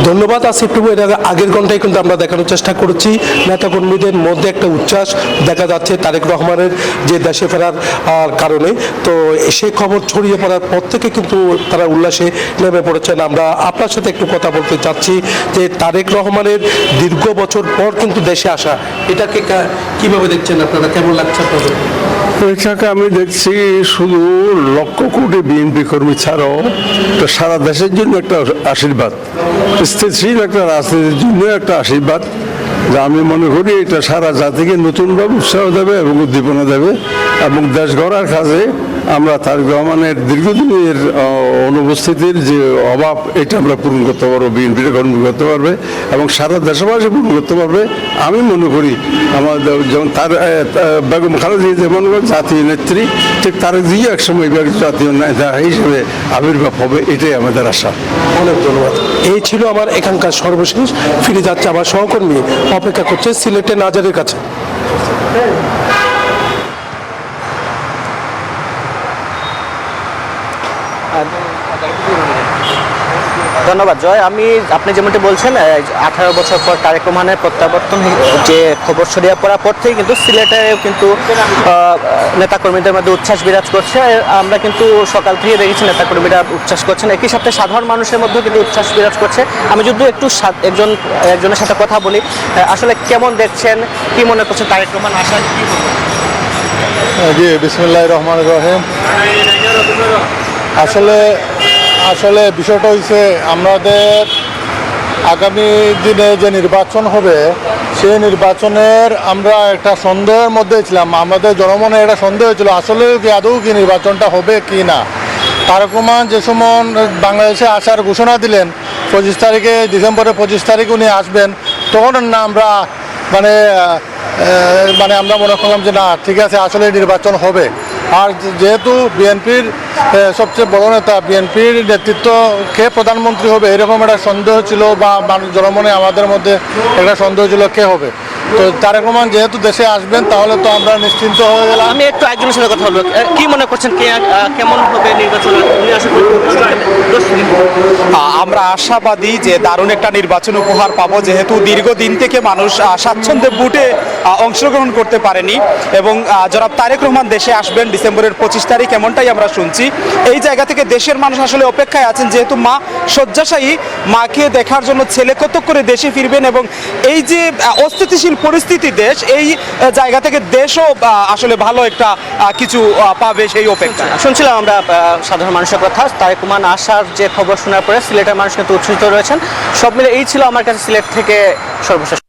ধন্যবাদ আসিফ টুকু। এর আগের ঘন্টায় কিন্তু আমরা দেখানোর চেষ্টা করেছি নেতাকর্মীদের মধ্যে একটা উচ্ছ্বাস দেখা যাচ্ছে তারেক রহমানের যে দেশে ফেরার কারণে। তো সে খবর ছড়িয়ে পড়ার পর থেকে কিন্তু তারা উল্লাসে নেমে পড়েছেন। আমরা আপনার সাথে একটু কথা বলতে চাচ্ছি যে তারেক রহমানের দীর্ঘ বছর পর কিন্তু দেশে আসা, এটাকে কিভাবে দেখছেন আপনারা, কেমন লাগছে আপনাদের? এটাকে আমি দেখছি শুধু লক্ষ কোটি বিএনপি কর্মী ছাড়াও সারা দেশের জন্য একটা আশীর্বাদ, স্থিতিশীল একটা রাজনীতির জন্য একটা আশীর্বাদ। যা আমি মনে করি এটা সারা জাতিকে নতুনভাবে উৎসাহ দেবে এবং উদ্দীপনা দেবে এবং দেশ গড়ার কাজে আমরা তারেক রহমানের দীর্ঘদিনের অনুপস্থিতির যে অভাব এটা আমরা পূরণ করতে পারবো, বিএনপিটা পূরণ করতে পারবে এবং সারা দেশবাসী পূরণ করতে পারবে। আমি মনে করি আমাদের যেমন তার বেগম খালেদা জিয়া যেমন জাতীয় নেত্রী, ঠিক তারেক জিয়া একসময় জাতীয় নেতা হিসেবে আবির্ভাব হবে, এটাই আমাদের আশা। অনেক ধন্যবাদ। এই ছিল আমার এখানকার সর্বশেষ। ফিরে যাচ্ছে আমার সহকর্মী অপেক্ষা করছে সিলেটের নাজারের কাছে। ধন্যবাদ জয়। আপনি যেমনটি বলছেন 18 বছর পর তারেক রহমানের প্রত্যাবর্তন যে খবর ছড়িয়ে পড়ার পর থেকেই কিন্তু সিলেটেও কিন্তু নেতাকর্মীদের মধ্যে উচ্ছ্বাস বিরাজ করছে। আমরা কিন্তু সকাল থেকে দেখেছি নেতাকর্মীরা উচ্ছ্বাস করছেন, একই সাথে সাধারণ মানুষের মধ্যেও কিন্তু উচ্ছ্বাস বিরাজ করছে। আমি যদি একটু একজনের সাথে কথা বলি, আসলে কেমন দেখছেন, কি মনে করছেন তারেক রহমান আসার? জি, বিসমিল্লাহির রহমানির রহিম। আসলে বিষয়টা হয়েছে আমাদের আগামী দিনে যে নির্বাচন হবে সেই নির্বাচনের আমরা একটা সন্দেহের মধ্যে ছিলাম। আমাদের জনমনে একটা সন্দেহ ছিল আসলে কি আদৌ কি নির্বাচনটা হবে কি না। তারেক রহমান যে সময় বাংলাদেশে আসার ঘোষণা দিলেন 25 তারিখে, ডিসেম্বরের 25 তারিখে উনি আসবেন, তখন না আমরা আমরা মনে করলাম যে না ঠিক আছে আসলে নির্বাচন হবে। আর যেহেতু বিএনপির সবচেয়ে বড় নেতা, বিএনপির নেতৃত্ব কে প্রধানমন্ত্রী হবে এরকম একটা সন্দেহ ছিল, বা জনমনে আমাদের মধ্যে একটা সন্দেহ ছিল কে হবে। তো তারেক রহমান যেহেতু দেশে আসবেন তাহলে তো আমরা নিশ্চিন্ত হয়ে গেলাম। আমি একটু একজনের সাথে কথা বলবো, কি মনে করছেন কেমন হবে নির্বাচন? আমরা আশাবাদী যে দারুণ একটা নির্বাচন উপহার পাবো, যেহেতু দীর্ঘদিন থেকে মানুষ স্বাচ্ছন্দ্যে ভোটে অংশগ্রহণ করতে পারেনি এবং জনাব তারেক রহমান দেশে আসবেন ডিসেম্বরের 25 তারিখ, এমনটাই আমরা শুনছি। এই জায়গা থেকে দেশের মানুষ আসলে অপেক্ষায় আছেন, যেহেতু মা শয্যাশায়ী, মাকে দেখার জন্য ছেলে কত করে দেশে ফিরবেন এবং এই যে অস্থিতিশীল পরিস্থিতি দেশ, এই জায়গা থেকে দেশও আসলে ভালো একটা কিছু পাবে সেই অপেক্ষা। শুনছিলাম আমরা সাধারণ মানুষের কথা। তারেক রহমান আসার যে খবর শোনার পরে সিলেটের মানুষ কিন্তু উচ্ছ্বসিত রয়েছেন। সব মিলে এই ছিল আমার কাছে সিলেট থেকে সর্বশেষ।